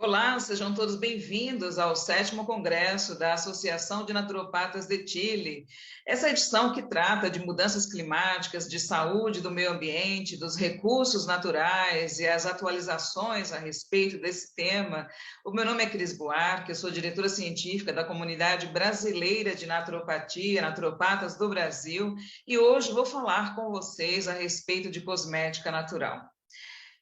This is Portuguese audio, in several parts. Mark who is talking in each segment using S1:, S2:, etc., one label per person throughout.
S1: Olá, sejam todos bem-vindos ao 7º Congresso da Associação de Naturopatas de Chile. Essa edição que trata de mudanças climáticas, de saúde do meio ambiente, dos recursos naturais e as atualizações a respeito desse tema. O meu nome é Cris Buarque, eu sou diretora científica da Comunidade Brasileira de Naturopatia, Naturopatas do Brasil, e hoje vou falar com vocês a respeito de cosmética natural.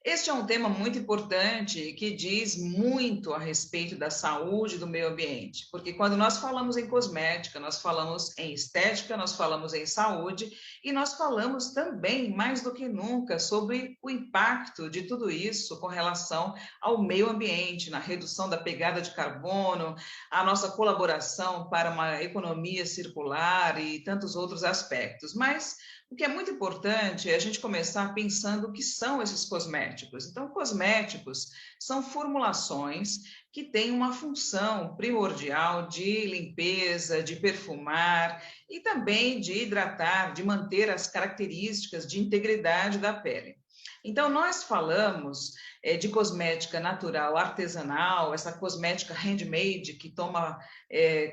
S1: Este é um tema muito importante que diz muito a respeito da saúde do meio ambiente, porque quando nós falamos em cosmética, nós falamos em estética, nós falamos em saúde e nós falamos também, mais do que nunca, sobre o impacto de tudo isso com relação ao meio ambiente, na redução da pegada de carbono, a nossa colaboração para uma economia circular e tantos outros aspectos. Mas o que é muito importante é a gente começar pensando o que são esses cosméticos. Então, cosméticos são formulações que têm uma função primordial de limpeza, de perfumar e também de hidratar, de manter as características de integridade da pele. Então, nós falamos de cosmética natural, artesanal, essa cosmética handmade que toma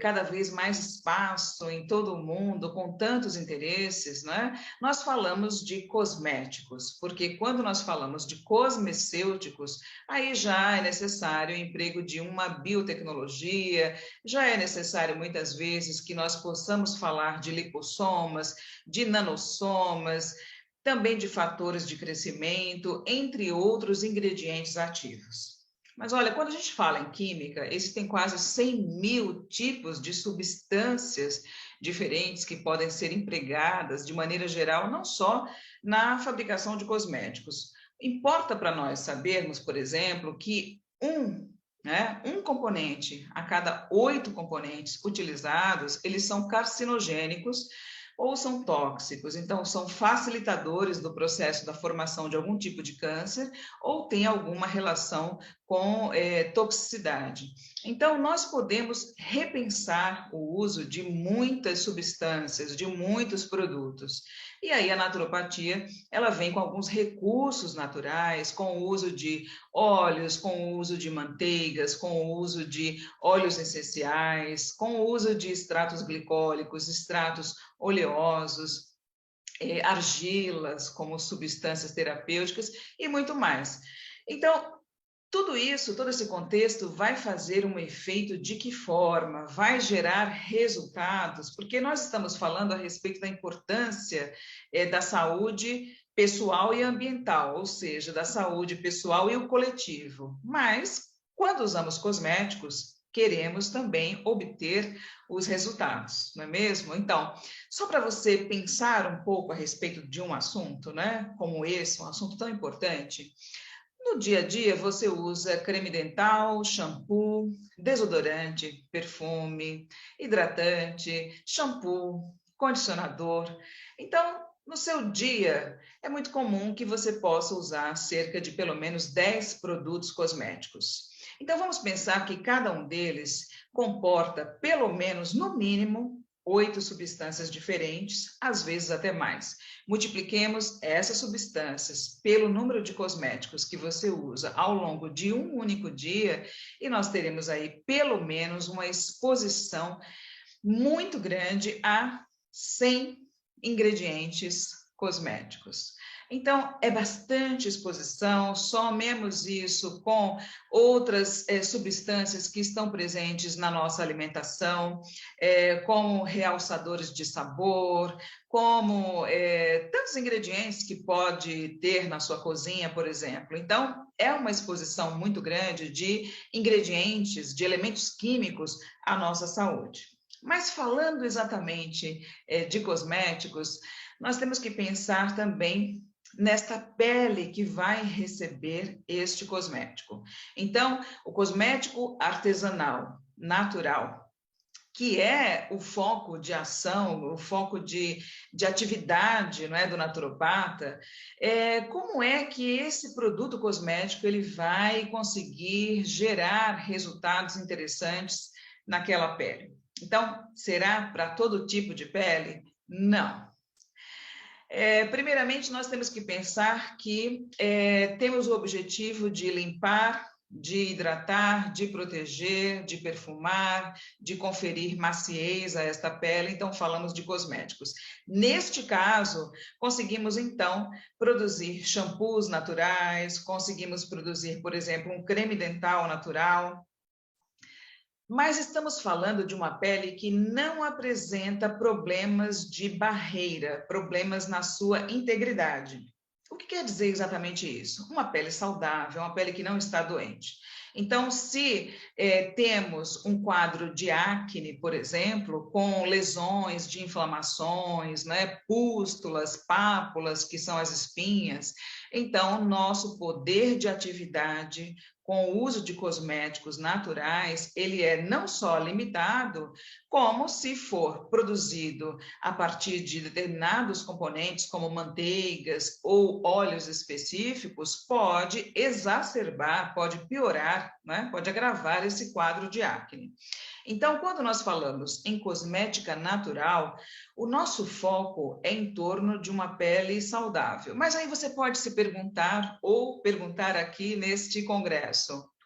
S1: cada vez mais espaço em todo o mundo, com tantos interesses, né? Nós falamos de cosméticos, porque quando nós falamos de cosmecêuticos, aí já é necessário o emprego de uma biotecnologia, já é necessário muitas vezes que nós possamos falar de lipossomas, de nanossomas, também de fatores de crescimento, entre outros ingredientes ativos. Mas olha, quando a gente fala em química, existem quase 100 mil tipos de substâncias diferentes que podem ser empregadas de maneira geral, não só na fabricação de cosméticos. Importa para nós sabermos, por exemplo, que um componente a cada 8 componentes utilizados, eles são carcinogênicos ou são tóxicos, então são facilitadores do processo da formação de algum tipo de câncer ou tem alguma relação com toxicidade. Então, nós podemos repensar o uso de muitas substâncias, de muitos produtos. E aí a naturopatia, ela vem com alguns recursos naturais, com o uso de óleos, com o uso de manteigas, com o uso de óleos essenciais, com o uso de extratos glicólicos, extratos oleosos, argilas como substâncias terapêuticas e muito mais. Então, tudo isso, todo esse contexto vai fazer um efeito de que forma? Vai gerar resultados, porque nós estamos falando a respeito da importância da saúde pessoal e ambiental, ou seja, da saúde pessoal e o coletivo. Mas, quando usamos cosméticos, queremos também obter os resultados, não é mesmo? Então, só para você pensar um pouco a respeito de um assunto, né, como esse, um assunto tão importante, no dia a dia, você usa creme dental, shampoo, desodorante, perfume, hidratante, shampoo, condicionador. Então, no seu dia, é muito comum que você possa usar cerca de pelo menos 10 produtos cosméticos. Então, vamos pensar que cada um deles comporta pelo menos, no mínimo, 8 substâncias diferentes, às vezes até mais. Multipliquemos essas substâncias pelo número de cosméticos que você usa ao longo de um único dia e nós teremos aí pelo menos uma exposição muito grande a 100 ingredientes cosméticos. Então, é bastante exposição, somemos isso com outras substâncias que estão presentes na nossa alimentação, como realçadores de sabor, como tantos ingredientes que pode ter na sua cozinha, por exemplo. Então, é uma exposição muito grande de ingredientes, de elementos químicos à nossa saúde. Mas falando exatamente de cosméticos, nós temos que pensar também nesta pele que vai receber este cosmético. Então, o cosmético artesanal, natural, que é o foco de ação, o foco de atividade, não é, do naturopata, como é que esse produto cosmético ele vai conseguir gerar resultados interessantes naquela pele? Então, será para todo tipo de pele? Não. Primeiramente, nós temos que pensar que temos o objetivo de limpar, de hidratar, de proteger, de perfumar, de conferir maciez a esta pele, então falamos de cosméticos. Neste caso, conseguimos então produzir shampoos naturais, conseguimos produzir, por exemplo, um creme dental natural, mas estamos falando de uma pele que não apresenta problemas de barreira, problemas na sua integridade. O que quer dizer exatamente isso? Uma pele saudável, uma pele que não está doente. Então, se temos um quadro de acne, por exemplo, com lesões de inflamações, né, pústulas, pápulas, que são as espinhas, então nosso poder de atividade com o uso de cosméticos naturais, ele é não só limitado, como se for produzido a partir de determinados componentes, como manteigas ou óleos específicos, pode exacerbar, pode piorar, né? Pode agravar esse quadro de acne. Então, quando nós falamos em cosmética natural, o nosso foco é em torno de uma pele saudável. Mas aí você pode se perguntar, ou perguntar aqui neste congresso,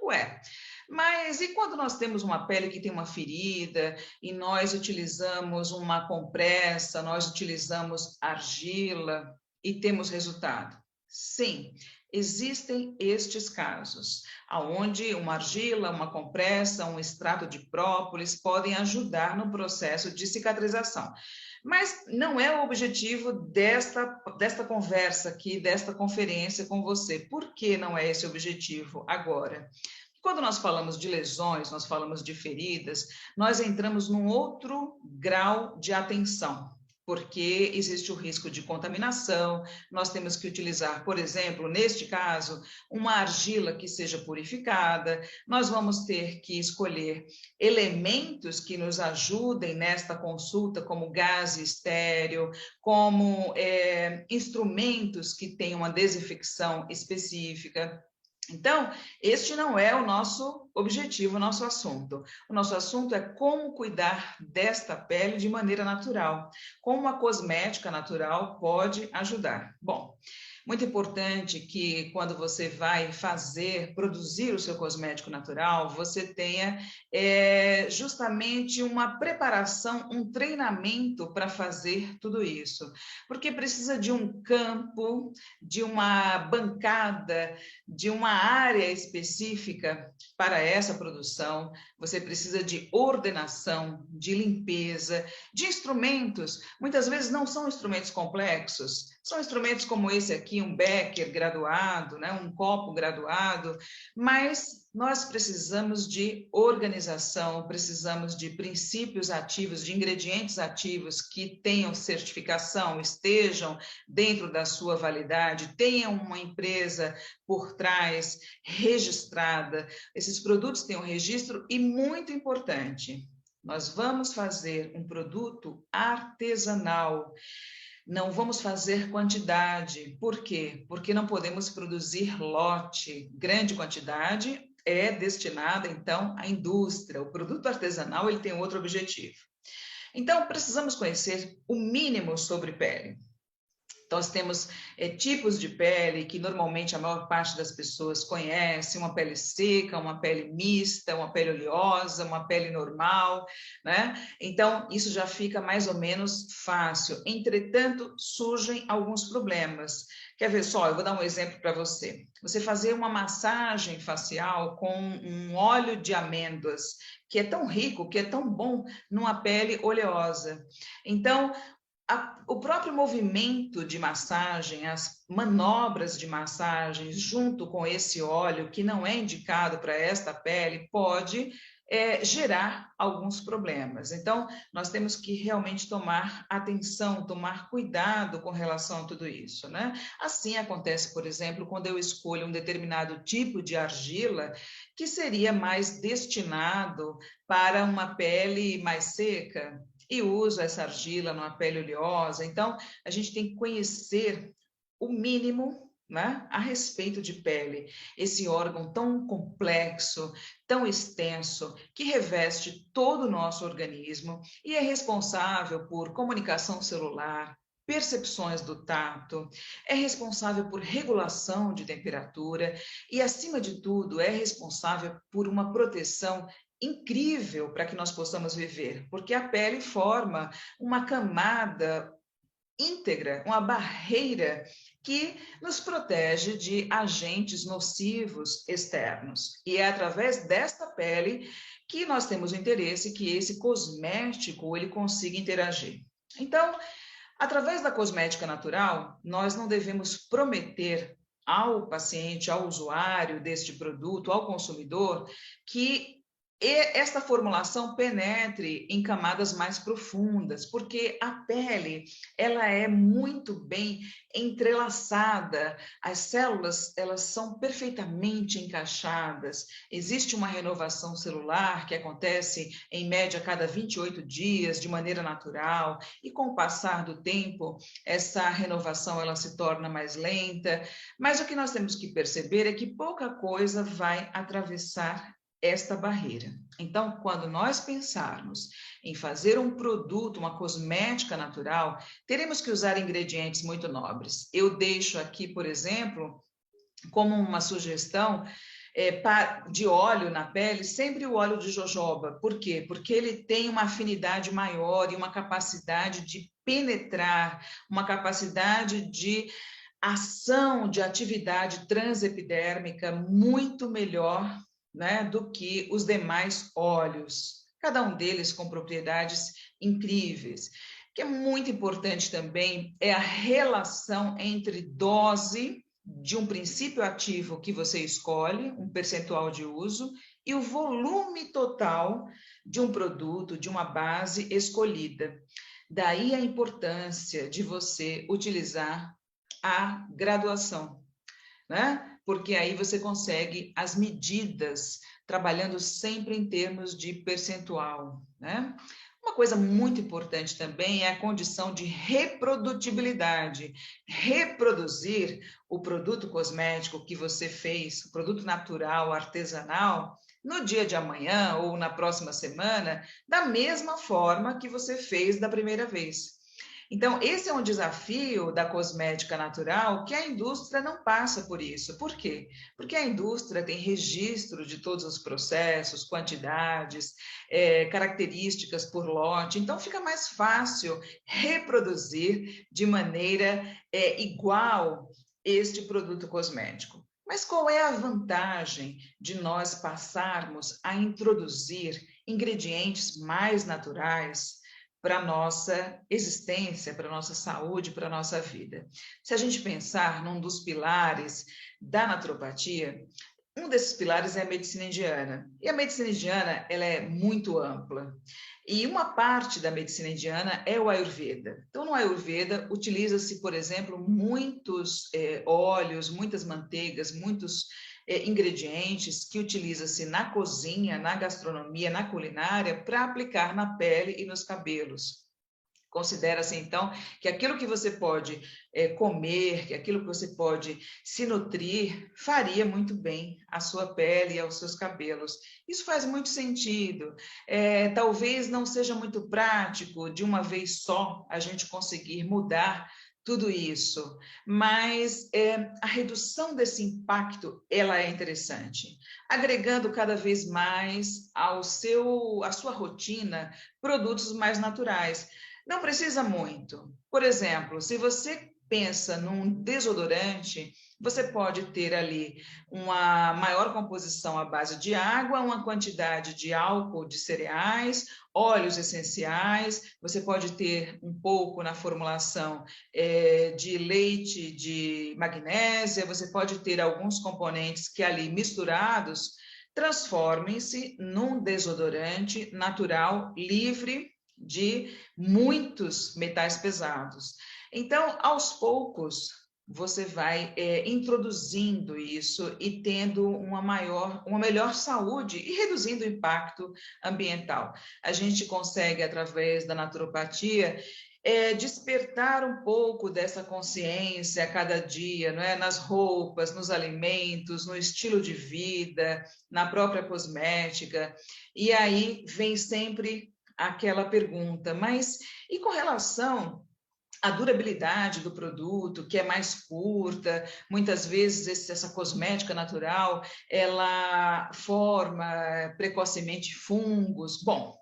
S1: ué, mas e quando nós temos uma pele que tem uma ferida e nós utilizamos uma compressa, nós utilizamos argila e temos resultado? Sim, existem estes casos, onde uma argila, uma compressa, um extrato de própolis podem ajudar no processo de cicatrização. Mas não é o objetivo desta conversa aqui, desta conferência com você. Por que não é esse o objetivo agora? Quando nós falamos de lesões, nós falamos de feridas, nós entramos num outro grau de atenção, porque existe o risco de contaminação, nós temos que utilizar, por exemplo, neste caso, uma argila que seja purificada, nós vamos ter que escolher elementos que nos ajudem nesta consulta, como gás estéreo, como instrumentos que tenham uma desinfecção específica. Então, este não é o nosso objetivo, o nosso assunto. O nosso assunto é como cuidar desta pele de maneira natural, como a cosmética natural pode ajudar. Bom, muito importante que quando você vai produzir o seu cosmético natural, você tenha justamente uma preparação, um treinamento para fazer tudo isso. Porque precisa de um campo, de uma bancada, de uma área específica para essa produção, você precisa de ordenação, de limpeza, de instrumentos. Muitas vezes não são instrumentos complexos, são instrumentos como esse aqui, um becker graduado, né, um copo graduado, mas nós precisamos de organização, precisamos de princípios ativos, de ingredientes ativos que tenham certificação, estejam dentro da sua validade, tenham uma empresa por trás registrada, esses produtos têm um registro e, muito importante, nós vamos fazer um produto artesanal. Não vamos fazer quantidade. Por quê? Porque não podemos produzir lote. Grande quantidade é destinada, então, à indústria. O produto artesanal ele tem outro objetivo. Então, precisamos conhecer o mínimo sobre pele. Nós temos tipos de pele que normalmente a maior parte das pessoas conhece, uma pele seca, uma pele mista, uma pele oleosa, uma pele normal, né? Então, isso já fica mais ou menos fácil. Entretanto, surgem alguns problemas. Quer ver só? Eu vou dar um exemplo para você. Você fazer uma massagem facial com um óleo de amêndoas, que é tão rico, que é tão bom numa pele oleosa. Então, o próprio movimento de massagem, as manobras de massagem, junto com esse óleo que não é indicado para esta pele, pode gerar alguns problemas. Então, nós temos que realmente tomar atenção, tomar cuidado com relação a tudo isso, né? Assim acontece, por exemplo, quando eu escolho um determinado tipo de argila que seria mais destinado para uma pele mais seca, e uso essa argila numa pele oleosa. Então, a gente tem que conhecer o mínimo, né, a respeito de pele, esse órgão tão complexo, tão extenso, que reveste todo o nosso organismo e é responsável por comunicação celular, percepções do tato, é responsável por regulação de temperatura e, acima de tudo, é responsável por uma proteção incrível para que nós possamos viver, porque a pele forma uma camada íntegra, uma barreira que nos protege de agentes nocivos externos. E é através desta pele que nós temos o interesse que esse cosmético ele consiga interagir. Então, através da cosmética natural, nós não devemos prometer ao paciente, ao usuário deste produto, ao consumidor, que esta formulação penetre em camadas mais profundas, porque a pele, ela é muito bem entrelaçada, as células, elas são perfeitamente encaixadas, existe uma renovação celular que acontece em média a cada 28 dias, de maneira natural, e com o passar do tempo, essa renovação ela se torna mais lenta, mas o que nós temos que perceber é que pouca coisa vai atravessar esta barreira. Então, quando nós pensarmos em fazer um produto, uma cosmética natural, teremos que usar ingredientes muito nobres. Eu deixo aqui, por exemplo, como uma sugestão, de óleo na pele, sempre o óleo de jojoba. Por quê? Porque ele tem uma afinidade maior e uma capacidade de penetrar, uma capacidade de ação, de atividade transepidérmica muito melhor, né, do que os demais óleos, cada um deles com propriedades incríveis. O que é muito importante também é a relação entre dose de um princípio ativo que você escolhe, um percentual de uso, e o volume total de um produto, de uma base escolhida. Daí a importância de você utilizar a graduação, né? Porque aí você consegue as medidas, trabalhando sempre em termos de percentual, né? Uma coisa muito importante também é a condição de reprodutibilidade. Reproduzir o produto cosmético que você fez, o produto natural, artesanal, no dia de amanhã ou na próxima semana, da mesma forma que você fez da primeira vez. Então, esse é um desafio da cosmética natural que a indústria não passa por isso. Por quê? Porque a indústria tem registro de todos os processos, quantidades, características por lote, então fica mais fácil reproduzir de maneira igual este produto cosmético. Mas qual é a vantagem de nós passarmos a introduzir ingredientes mais naturais para a nossa existência, para a nossa saúde, para a nossa vida? Se a gente pensar num dos pilares da naturopatia, um desses pilares é a medicina indiana. E a medicina indiana, ela é muito ampla. E uma parte da medicina indiana é o Ayurveda. Então, no Ayurveda, utiliza-se, por exemplo, muitos óleos, muitas manteigas, muitos ingredientes que utiliza-se na cozinha, na gastronomia, na culinária, para aplicar na pele e nos cabelos. Considera-se, então, que aquilo que você pode comer, que aquilo que você pode se nutrir, faria muito bem à sua pele e aos seus cabelos. Isso faz muito sentido. Talvez não seja muito prático, de uma vez só, a gente conseguir mudar tudo isso, mas a redução desse impacto, ela é interessante, agregando cada vez mais à sua rotina produtos mais naturais. Não precisa muito. Por exemplo, se você pensa num desodorante, você pode ter ali uma maior composição à base de água, uma quantidade de álcool de cereais, óleos essenciais, você pode ter um pouco na formulação de leite de magnésia, você pode ter alguns componentes que ali misturados transformem-se num desodorante natural, livre de muitos metais pesados. Então, aos poucos, você vai introduzindo isso e tendo uma melhor saúde e reduzindo o impacto ambiental. A gente consegue, através da naturopatia, despertar um pouco dessa consciência a cada dia, não é? Nas roupas, nos alimentos, no estilo de vida, na própria cosmética. E aí vem sempre aquela pergunta, mas e com relação a durabilidade do produto, que é mais curta, muitas vezes essa cosmética natural, ela forma precocemente fungos. Bom,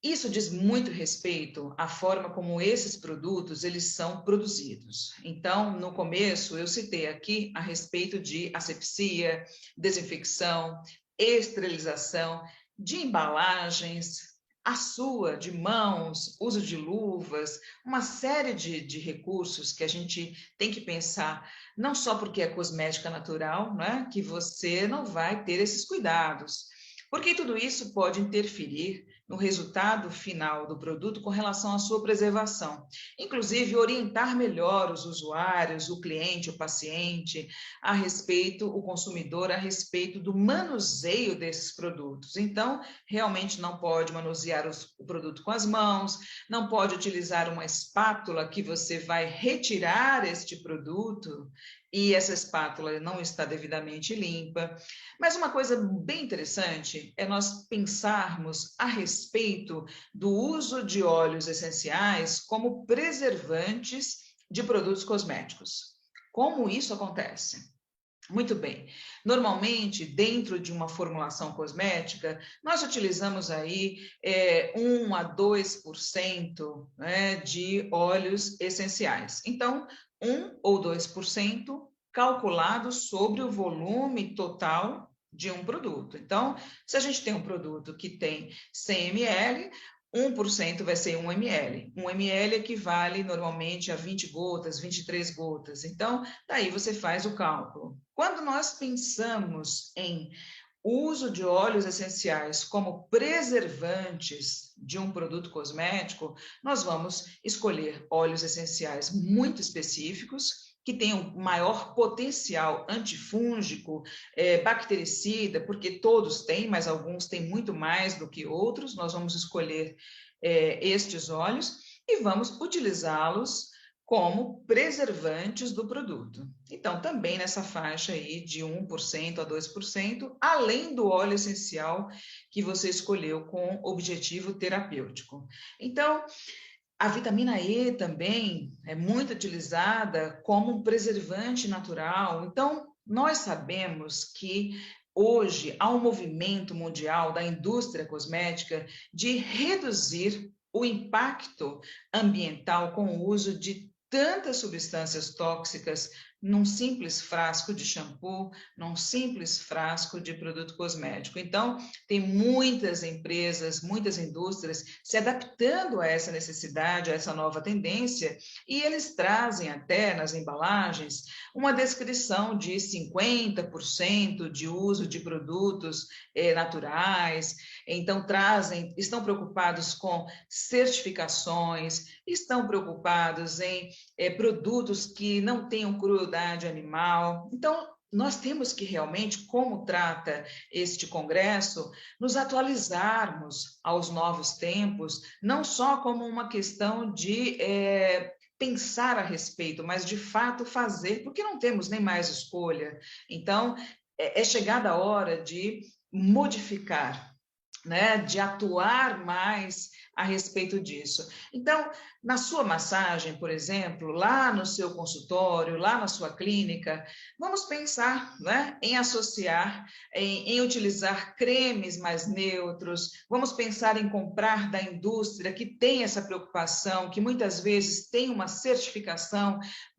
S1: isso diz muito respeito à forma como esses produtos eles são produzidos. Então, no começo, eu citei aqui a respeito de asepsia, desinfecção, esterilização, de embalagens, a sua, de mãos, uso de luvas, uma série de recursos que a gente tem que pensar, não só porque é cosmética natural, né, que você não vai ter esses cuidados, porque tudo isso pode interferir no resultado final do produto com relação à sua preservação. Inclusive, orientar melhor os usuários, o cliente, o paciente, a respeito, o consumidor, a respeito do manuseio desses produtos. Então, realmente não pode manusear o produto com as mãos, não pode utilizar uma espátula que você vai retirar este produto e essa espátula não está devidamente limpa. Mas uma coisa bem interessante é nós pensarmos a respeito do uso de óleos essenciais como preservantes de produtos cosméticos. Como isso acontece? Muito bem. Normalmente, dentro de uma formulação cosmética, nós utilizamos aí 1 a 2%, né, de óleos essenciais. Então, 1 ou 2% calculado sobre o volume total de um produto. Então, se a gente tem um produto que tem 100 ml, 1% vai ser 1 ml. 1 ml equivale normalmente a 20 gotas, 23 gotas. Então, daí você faz o cálculo. Quando nós pensamos em uso de óleos essenciais como preservantes de um produto cosmético, nós vamos escolher óleos essenciais muito específicos, que tenham maior potencial antifúngico, bactericida, porque todos têm, mas alguns têm muito mais do que outros. Nós vamos escolher estes óleos e vamos utilizá-los como preservantes do produto. Então, também nessa faixa aí de 1% a 2%, além do óleo essencial que você escolheu com objetivo terapêutico. Então, a vitamina E também é muito utilizada como um preservante natural. Então, nós sabemos que hoje há um movimento mundial da indústria cosmética de reduzir o impacto ambiental com o uso de tantas substâncias tóxicas num simples frasco de shampoo, num simples frasco de produto cosmético. Então, tem muitas empresas, muitas indústrias se adaptando a essa necessidade, a essa nova tendência, e eles trazem até nas embalagens uma descrição de 50% de uso de produtos naturais. Então, estão preocupados com certificações, estão preocupados em produtos que não tenham crueldade animal. Então, nós temos que realmente, como trata este congresso, nos atualizarmos aos novos tempos, não só como uma questão de pensar a respeito, mas de fato fazer, porque não temos nem mais escolha. Então, é chegada a hora de modificar, né, de atuar mais a respeito disso. Então, na sua massagem, por exemplo, lá no seu consultório, lá na sua clínica, vamos pensar, né, em associar, em utilizar cremes mais neutros, vamos pensar em comprar da indústria que tem essa preocupação, que muitas vezes tem uma certificação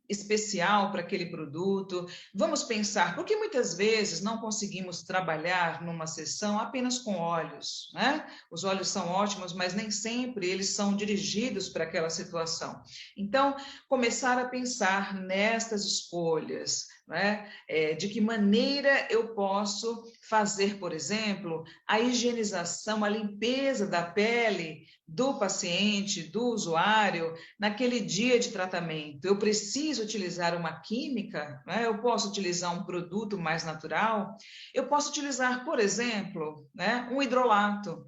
S1: especial para aquele produto. Vamos pensar, porque muitas vezes não conseguimos trabalhar numa sessão apenas com óleos, né? Os óleos são ótimos, mas nem sempre eles são dirigidos para aquela situação. Então, começar a pensar nestas escolhas, né? De que maneira eu posso fazer, por exemplo, a higienização, a limpeza da pele do paciente, do usuário, naquele dia de tratamento. Eu preciso utilizar uma química, né? Eu posso utilizar um produto mais natural, eu posso utilizar, por exemplo, né, um hidrolato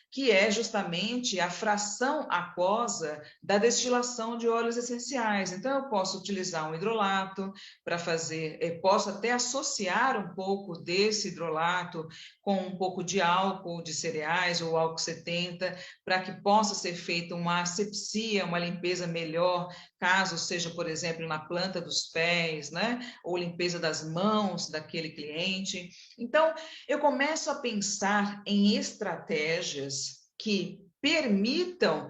S1: que é justamente a fração aquosa da destilação de óleos essenciais. Então, eu posso utilizar um hidrolato, para fazer, posso até associar um pouco desse hidrolato com um pouco de álcool de cereais ou álcool 70, para que possa ser feita uma asepsia, uma limpeza melhor, caso seja, por exemplo, na planta dos pés, né? Ou limpeza das mãos daquele cliente. Então, eu começo a pensar em estratégias que permitam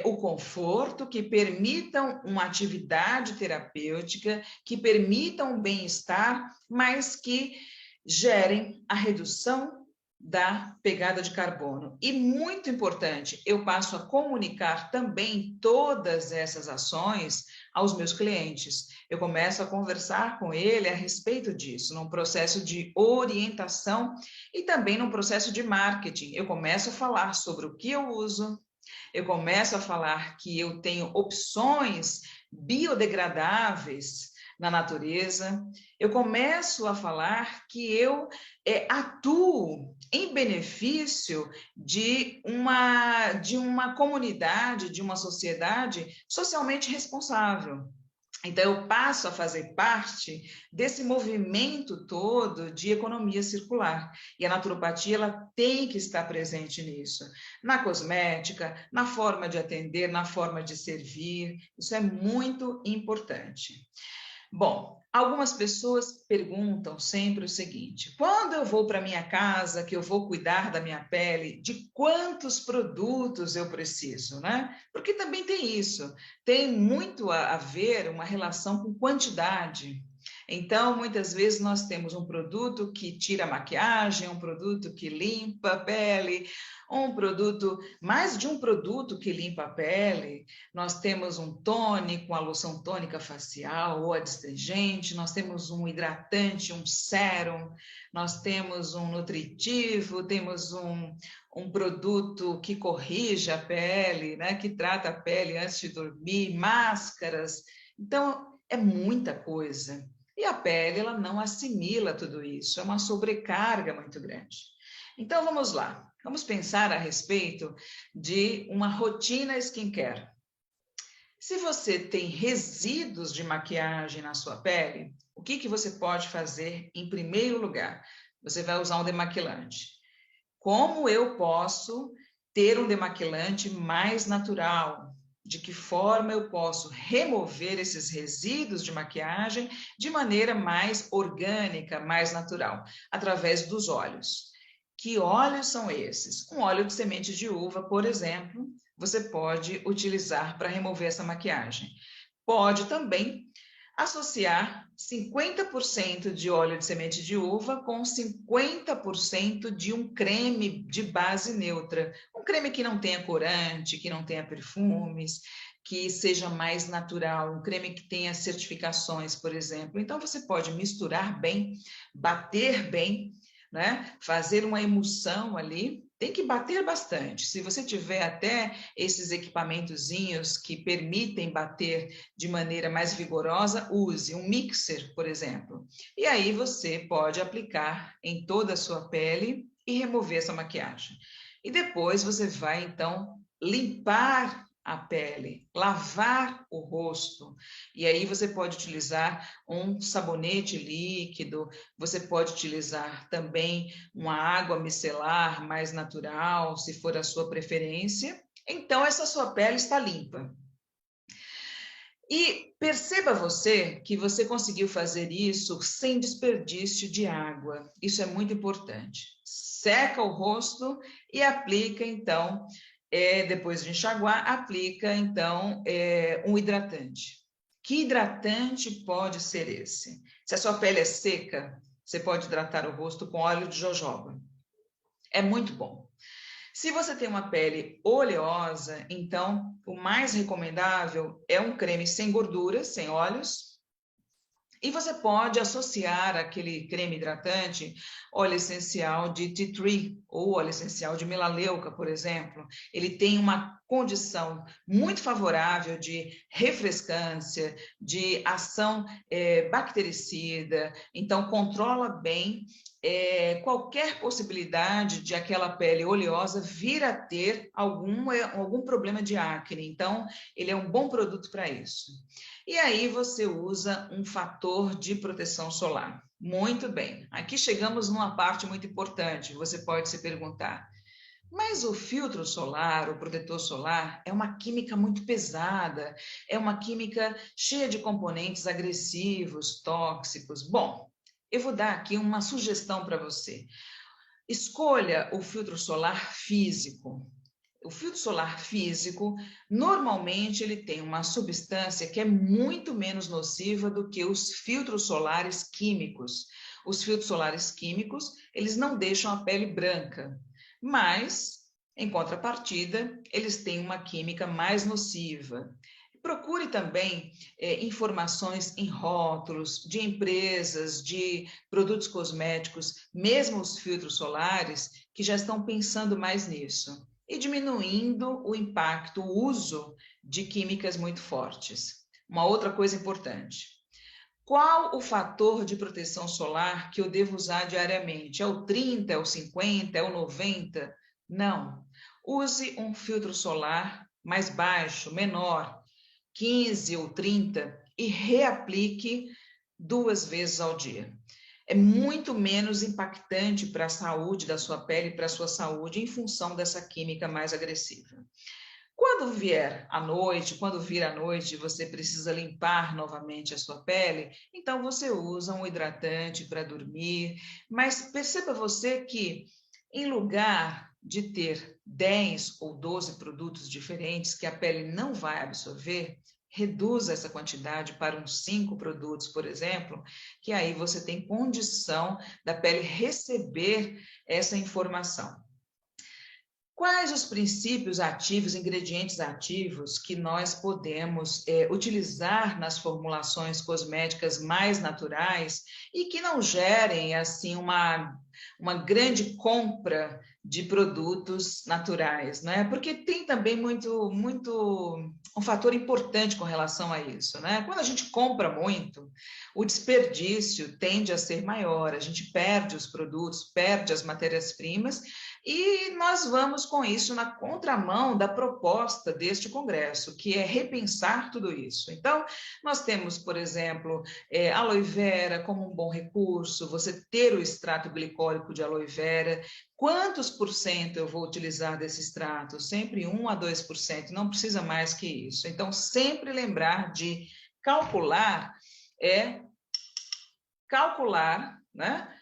S1: o conforto, que permitam uma atividade terapêutica, que permitam o bem-estar, mas que gerem a redução da pegada de carbono. E muito importante, eu passo a comunicar também todas essas ações aos meus clientes. Eu começo a conversar com ele a respeito disso, num processo de orientação e também num processo de marketing. Eu começo a falar sobre o que eu uso, eu começo a falar que eu tenho opções biodegradáveis na natureza, eu começo a falar que eu atuo em benefício de uma comunidade, de uma sociedade socialmente responsável. Então, eu passo a fazer parte desse movimento todo de economia circular. E a naturopatia, ela tem que estar presente nisso. Na cosmética, na forma de atender, na forma de servir. Isso é muito importante. Bom, algumas pessoas perguntam sempre o seguinte: quando eu vou para minha casa, que eu vou cuidar da minha pele, de quantos produtos eu preciso, né? Porque também tem isso, tem muito a ver uma relação com quantidade. Então, muitas vezes nós temos um produto que tira a maquiagem, um produto que limpa a pele, mais de um produto que limpa a pele. Nós temos um tônico, uma loção tônica facial ou adstringente, nós temos um hidratante, um sérum, nós temos um nutritivo, temos um produto que corrige a pele, né, que trata a pele antes de dormir, máscaras. Então, é muita coisa. E a pele, ela não assimila tudo isso, é uma sobrecarga muito grande. Então, vamos lá. Vamos pensar a respeito de uma rotina skincare. Se você tem resíduos de maquiagem na sua pele, o que você pode fazer em primeiro lugar? Você vai usar um demaquilante. Como eu posso ter um demaquilante mais natural? De que forma eu posso remover esses resíduos de maquiagem de maneira mais orgânica, mais natural? Através dos óleos. Que óleos são esses? Um óleo de semente de uva, por exemplo, você pode utilizar para remover essa maquiagem. Pode também associar 50% de óleo de semente de uva com 50% de um creme de base neutra. Um creme que não tenha corante, que não tenha perfumes, que seja mais natural, um creme que tenha certificações, por exemplo. Então, você pode misturar bem, bater bem, né? Fazer uma emulsão ali, tem que bater bastante. Se você tiver até esses equipamentozinhos que permitem bater de maneira mais vigorosa, use um mixer, por exemplo. E aí você pode aplicar em toda a sua pele e remover essa maquiagem. E depois você vai, então, limpar a pele, lavar o rosto, e aí você pode utilizar um sabonete líquido, você pode utilizar também uma água micelar mais natural, se for a sua preferência. Então, essa sua pele está limpa. E perceba você que você conseguiu fazer isso sem desperdício de água. Isso é muito importante. Seca o rosto e aplica, então, depois de enxaguar, aplica, então, um hidratante. Que hidratante pode ser esse? Se a sua pele é seca, você pode hidratar o rosto com óleo de jojoba. É muito bom. Se você tem uma pele oleosa, então, o mais recomendável é um creme sem gorduras, sem óleos, e você pode associar aquele creme hidratante óleo essencial de tea tree ou óleo essencial de melaleuca, por exemplo. Ele tem uma condição muito favorável de refrescância, de ação bactericida, então controla bem qualquer possibilidade de aquela pele oleosa vir a ter algum problema de acne. Então, ele é um bom produto para isso. E aí você usa um fator de proteção solar. Muito bem, aqui chegamos numa parte muito importante, você pode se perguntar, mas o filtro solar, o protetor solar, é uma química muito pesada, é uma química cheia de componentes agressivos, tóxicos. Bom, eu vou dar aqui uma sugestão para você. Escolha o filtro solar físico. O filtro solar físico, normalmente, ele tem uma substância que é muito menos nociva do que os filtros solares químicos. Os filtros solares químicos, eles não deixam a pele branca, mas, em contrapartida, eles têm uma química mais nociva. Procure também informações em rótulos de empresas, de produtos cosméticos, mesmo os filtros solares, que já estão pensando mais nisso e diminuindo o impacto, o uso de químicas muito fortes. Uma outra coisa importante. Qual o fator de proteção solar que eu devo usar diariamente? É o 30, é o 50, é o 90? Não. Use um filtro solar mais baixo, menor, 15 ou 30, e reaplique 2 vezes ao dia. É muito menos impactante para a saúde da sua pele, para a sua saúde, em função dessa química mais agressiva. Quando vier à noite, quando vir à noite, você precisa limpar novamente a sua pele, então você usa um hidratante para dormir, mas perceba você que, em lugar de ter 10 ou 12 produtos diferentes que a pele não vai absorver, reduza essa quantidade para uns 5 produtos, por exemplo, que aí você tem condição da pele receber essa informação. Quais os princípios ativos, ingredientes ativos que nós podemos utilizar nas formulações cosméticas mais naturais e que não gerem assim uma grande compra de produtos naturais, né? Porque tem também um fator importante com relação a isso, né? Quando a gente compra muito, o desperdício tende a ser maior, a gente perde os produtos, perde as matérias-primas e nós vamos com isso na contramão da proposta deste Congresso, que é repensar tudo isso. Então, nós temos, por exemplo, aloe vera como um bom recurso, você ter o extrato glicólico de aloe vera. Quantos por cento eu vou utilizar desse extrato? Sempre 1 a 2%, não precisa mais que isso. Então, sempre lembrar de calcular, né?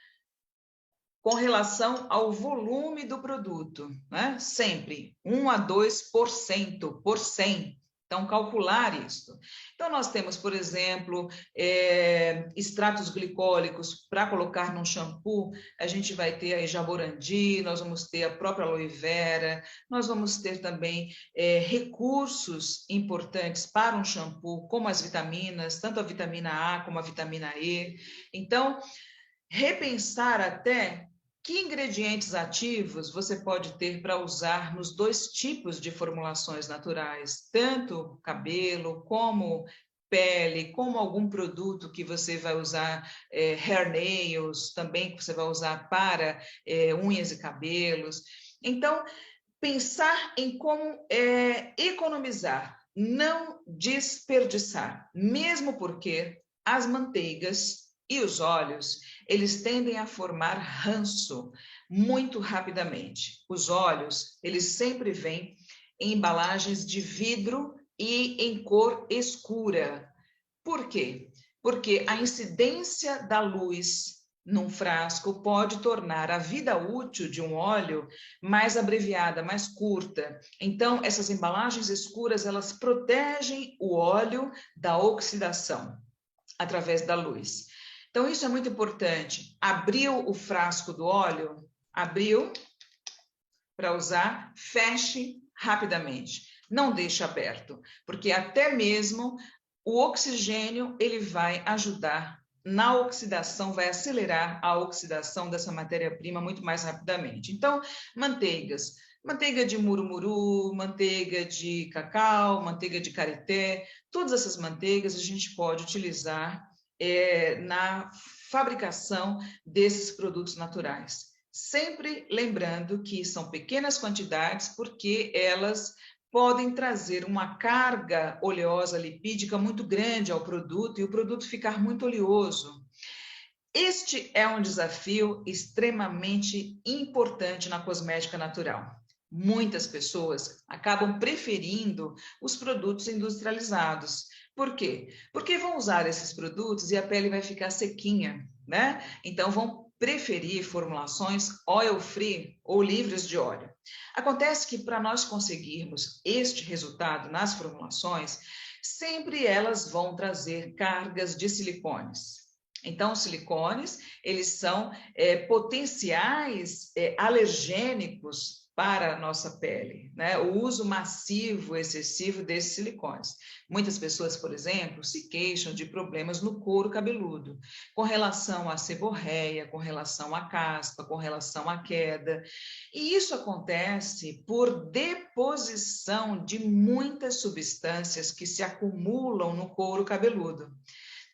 S1: Com relação ao volume do produto, né? Sempre 1 a 2% por 100. Então, calcular isso. Então, nós temos, por exemplo, extratos glicólicos para colocar num shampoo, a gente vai ter aí jaborandi, nós vamos ter a própria aloe vera, nós vamos ter também recursos importantes para um shampoo, como as vitaminas, tanto a vitamina A como a vitamina E. Então, repensar até que ingredientes ativos você pode ter para usar nos 2 tipos de formulações naturais, tanto cabelo como pele, como algum produto que você vai usar, hair nails, também que você vai usar para unhas e cabelos. Então, pensar em como economizar, não desperdiçar, mesmo porque as manteigas e os óleos, eles tendem a formar ranço muito rapidamente. Os óleos, eles sempre vêm em embalagens de vidro e em cor escura. Por quê? Porque a incidência da luz num frasco pode tornar a vida útil de um óleo mais abreviada, mais curta. Então, essas embalagens escuras, elas protegem o óleo da oxidação através da luz. Então, isso é muito importante. Abriu o frasco do óleo, abriu para usar, feche rapidamente. Não deixe aberto, porque até mesmo o oxigênio ele vai ajudar na oxidação, vai acelerar a oxidação dessa matéria-prima muito mais rapidamente. Então, manteigas. Manteiga de murumuru, manteiga de cacau, manteiga de karité, todas essas manteigas a gente pode utilizar na fabricação desses produtos naturais. Sempre lembrando que são pequenas quantidades, porque elas podem trazer uma carga oleosa lipídica muito grande ao produto e o produto ficar muito oleoso. Este é um desafio extremamente importante na cosmética natural. Muitas pessoas acabam preferindo os produtos industrializados. Por quê? Porque vão usar esses produtos e a pele vai ficar sequinha, né? Então vão preferir formulações oil-free ou livres de óleo. Acontece que para nós conseguirmos este resultado nas formulações, sempre elas vão trazer cargas de silicones. Então, os silicones, eles são potenciais alergênicos para a nossa pele, né? O uso massivo, excessivo desses silicones. Muitas pessoas, por exemplo, se queixam de problemas no couro cabeludo, com relação à seborreia, com relação à caspa, com relação à queda. E isso acontece por deposição de muitas substâncias que se acumulam no couro cabeludo.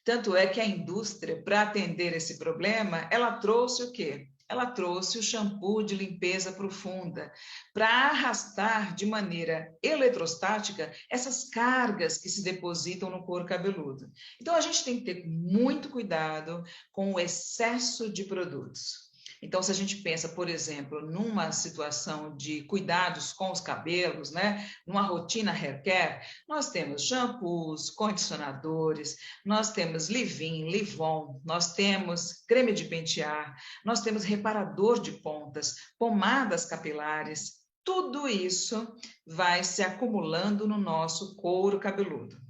S1: Tanto é que a indústria, para atender esse problema, ela trouxe o quê? Ela trouxe o shampoo de limpeza profunda para arrastar de maneira eletrostática essas cargas que se depositam no couro cabeludo. Então, a gente tem que ter muito cuidado com o excesso de produtos. Então, se a gente pensa, por exemplo, numa situação de cuidados com os cabelos, né, numa rotina hair care, nós temos shampoos, condicionadores, nós temos leave-in, leave-on, nós temos creme de pentear, nós temos reparador de pontas, pomadas capilares, tudo isso vai se acumulando no nosso couro cabeludo.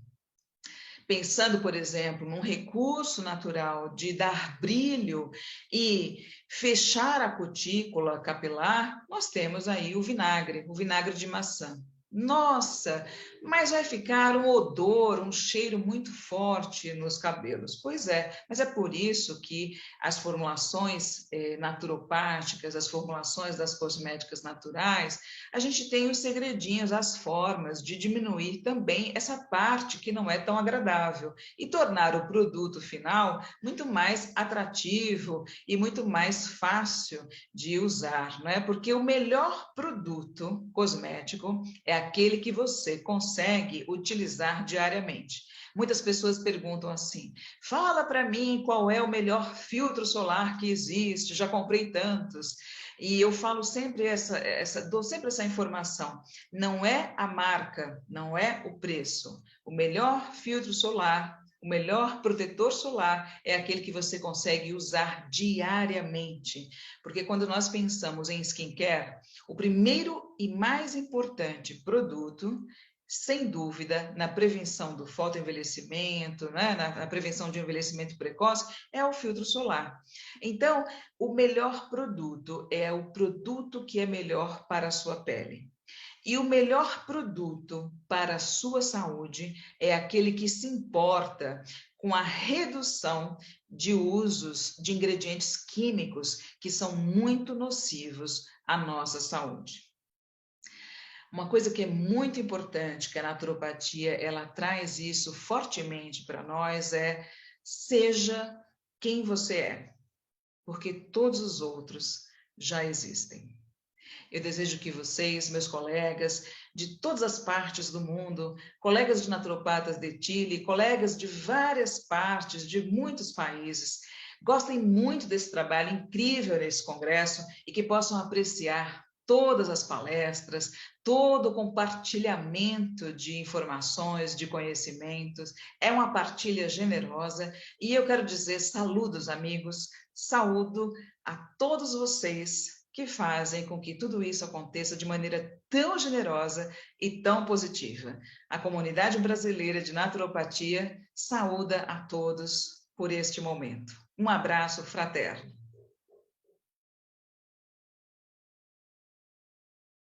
S1: Pensando, por exemplo, num recurso natural de dar brilho e fechar a cutícula capilar, nós temos aí o vinagre de maçã. Nossa, mas vai ficar um odor, um cheiro muito forte nos cabelos. Pois é, mas é por isso que as formulações naturopáticas, as formulações das cosméticas naturais, a gente tem os segredinhos, as formas de diminuir também essa parte que não é tão agradável e tornar o produto final muito mais atrativo e muito mais fácil de usar, não é? Porque o melhor produto cosmético é aquele que você consegue utilizar diariamente. Muitas pessoas perguntam assim: fala para mim qual é o melhor filtro solar que existe, já comprei tantos. E eu falo sempre dou sempre essa informação. Não é a marca, não é o preço. O melhor filtro solar, o melhor protetor solar é aquele que você consegue usar diariamente. Porque quando nós pensamos em skincare, o primeiro e mais importante produto, sem dúvida, na prevenção do fotoenvelhecimento, né, na prevenção de um envelhecimento precoce, é o filtro solar. Então, o melhor produto é o produto que é melhor para a sua pele. E o melhor produto para a sua saúde é aquele que se importa com a redução de usos de ingredientes químicos que são muito nocivos à nossa saúde. Uma coisa que é muito importante, que a naturopatia ela traz isso fortemente para nós, é seja quem você é, porque todos os outros já existem. Eu desejo que vocês, meus colegas de todas as partes do mundo, colegas de naturopatas de Chile, colegas de várias partes, de muitos países, gostem muito desse trabalho incrível nesse congresso e que possam apreciar todas as palestras, todo o compartilhamento de informações, de conhecimentos. É uma partilha generosa e eu quero dizer saludos, amigos, saúdo a todos vocês que fazem com que tudo isso aconteça de maneira tão generosa e tão positiva. A comunidade brasileira de naturopatia saúda a todos por este momento. Um abraço fraterno.